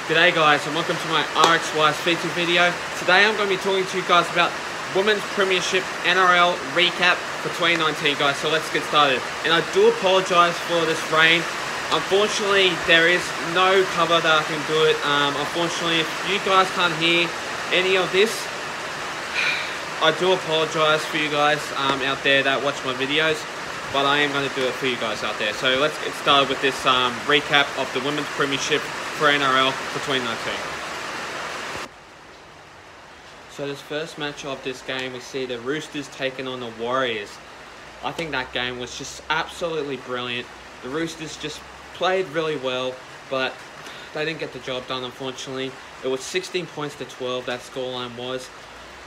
G'day guys, and welcome to my RXYS feature video. Today I'm going to be talking to you guys about Women's Premiership NRL recap for 2019 guys, so let's get started. And I do apologise for this rain. Unfortunately, there is no cover that I can do it. Unfortunately, if you guys can't hear any of this, I do apologise for you guys out there that watch my videos, but I am going to do it for you guys out there. So let's get started with this recap of the Women's Premiership for NRL for 2019. So this first match of this game, we see the Roosters taking on the Warriors. I think that game was just absolutely brilliant. The Roosters just played really well, but they didn't get the job done, unfortunately. It was 16 points to 12, that scoreline was.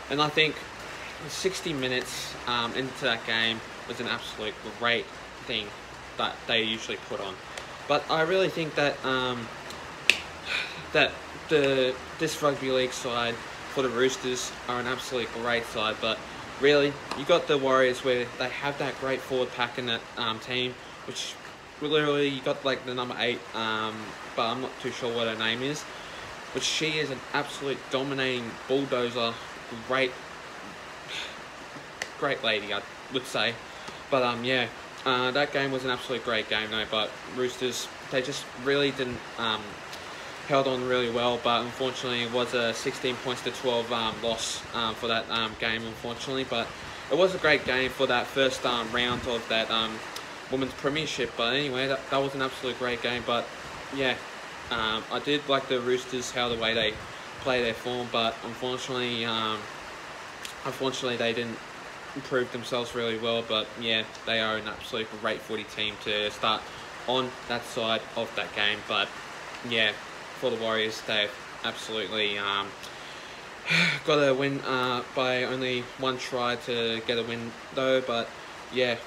And I think 60 minutes into that game was an absolute great thing that they usually put on. But I really think that this rugby league side for the Roosters are an absolutely great side, but really you got the Warriors where they have that great forward pack in that team, which literally you got like the number 8, but I'm not too sure what her name is, but she is an absolute dominating bulldozer, great lady I would say. But yeah, that game was an absolute great game though, but Roosters, they just really didn't held on really well, but unfortunately it was a 16 points to 12 loss for that game, unfortunately. But it was a great game for that first round of that Women's Premiership. But anyway, that was an absolute great game. But yeah, I did like the Roosters, how the way they play their form, but unfortunately they didn't improve themselves really well. But yeah, they are an absolute great footy team to start on that side of that game. But yeah, for the Warriors, they've absolutely got a win by only one try to get a win though. But yeah,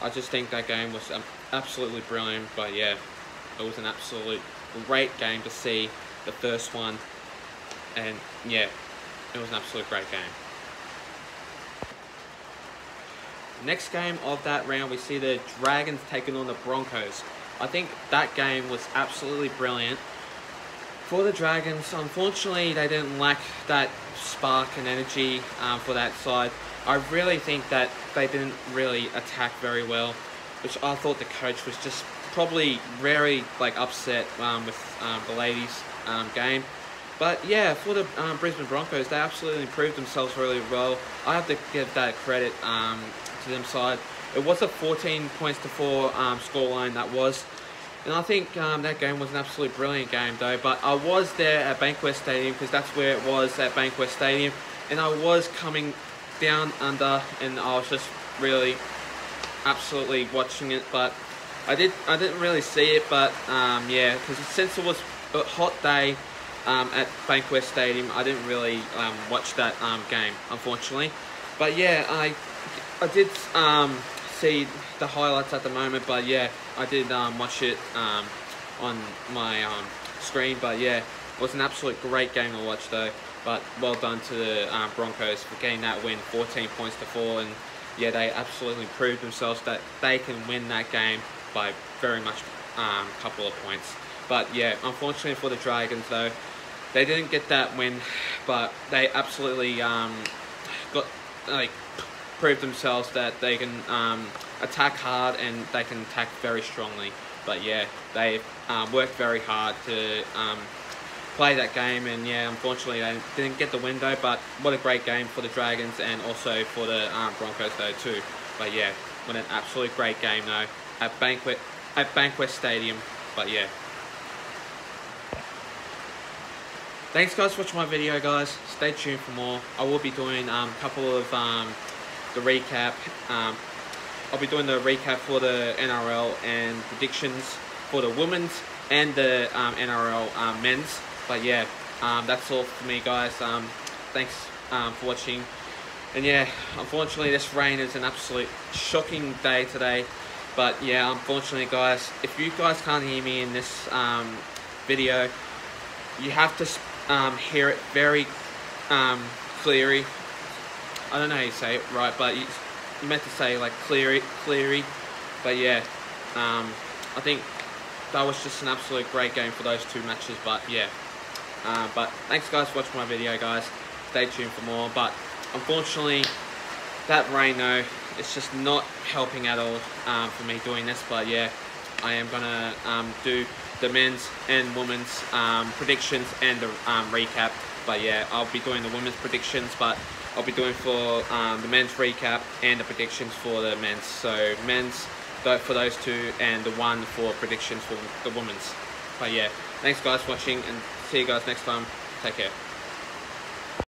I just think that game was absolutely brilliant. But yeah, it was an absolute great game to see, the first one, and yeah, it was an absolute great game. Next game of that round, we see the Dragons taking on the Broncos. I think that game was absolutely brilliant. For the Dragons, unfortunately, they didn't lack that spark and energy for that side. I really think that they didn't really attack very well, which I thought the coach was just probably very upset with the ladies' game. But yeah, for the Brisbane Broncos, they absolutely improved themselves really well. I have to give that credit to them side. It was a 14 points to 4 scoreline that was. And I think that game was an absolutely brilliant game though. But I was there at Bankwest Stadium, because that's where it was, at Bankwest Stadium. And I was coming down under, and I was just really absolutely watching it. But I didn't really see it. But yeah, because since it was a hot day at Bankwest Stadium, I didn't really watch that game, unfortunately. But yeah, I did see the highlights at the moment, but yeah, I did watch it on my screen. But yeah, it was an absolute great game to watch though. But well done to the Broncos for getting that win, 14 points to 4, and yeah, they absolutely proved themselves that they can win that game by very much couple of points. But yeah, unfortunately for the Dragons though, they didn't get that win, but they absolutely proved themselves that they can attack hard and they can attack very strongly. But yeah, they worked very hard to play that game, and yeah, unfortunately they didn't get the win though. But what a great game for the Dragons, and also for the Broncos though too. But yeah, what an absolute great game though at Bankwest Stadium. But yeah, thanks guys for watching my video guys. Stay tuned for more. I will be doing a couple of the recap. I'll be doing the recap for the NRL and predictions for the women's and the NRL men's. But yeah, that's all for me guys. Thanks for watching. And yeah, unfortunately this rain is an absolute shocking day today. But yeah, unfortunately guys, if you guys can't hear me in this video, you have to hear it very clearly. I don't know how you say it right, but you meant to say cleary. But yeah, I think that was just an absolute great game for those two matches. But yeah, but thanks guys for watching my video, guys. Stay tuned for more. But unfortunately, that rain though, it's just not helping at all for me doing this. But yeah, I am gonna do the men's and women's predictions and the recap. But yeah, I'll be doing the women's predictions, but I'll be doing for the men's recap and the predictions for the men's. So men's for those two, and the one for predictions for the women's. But yeah, thanks guys for watching, and see you guys next time. Take care.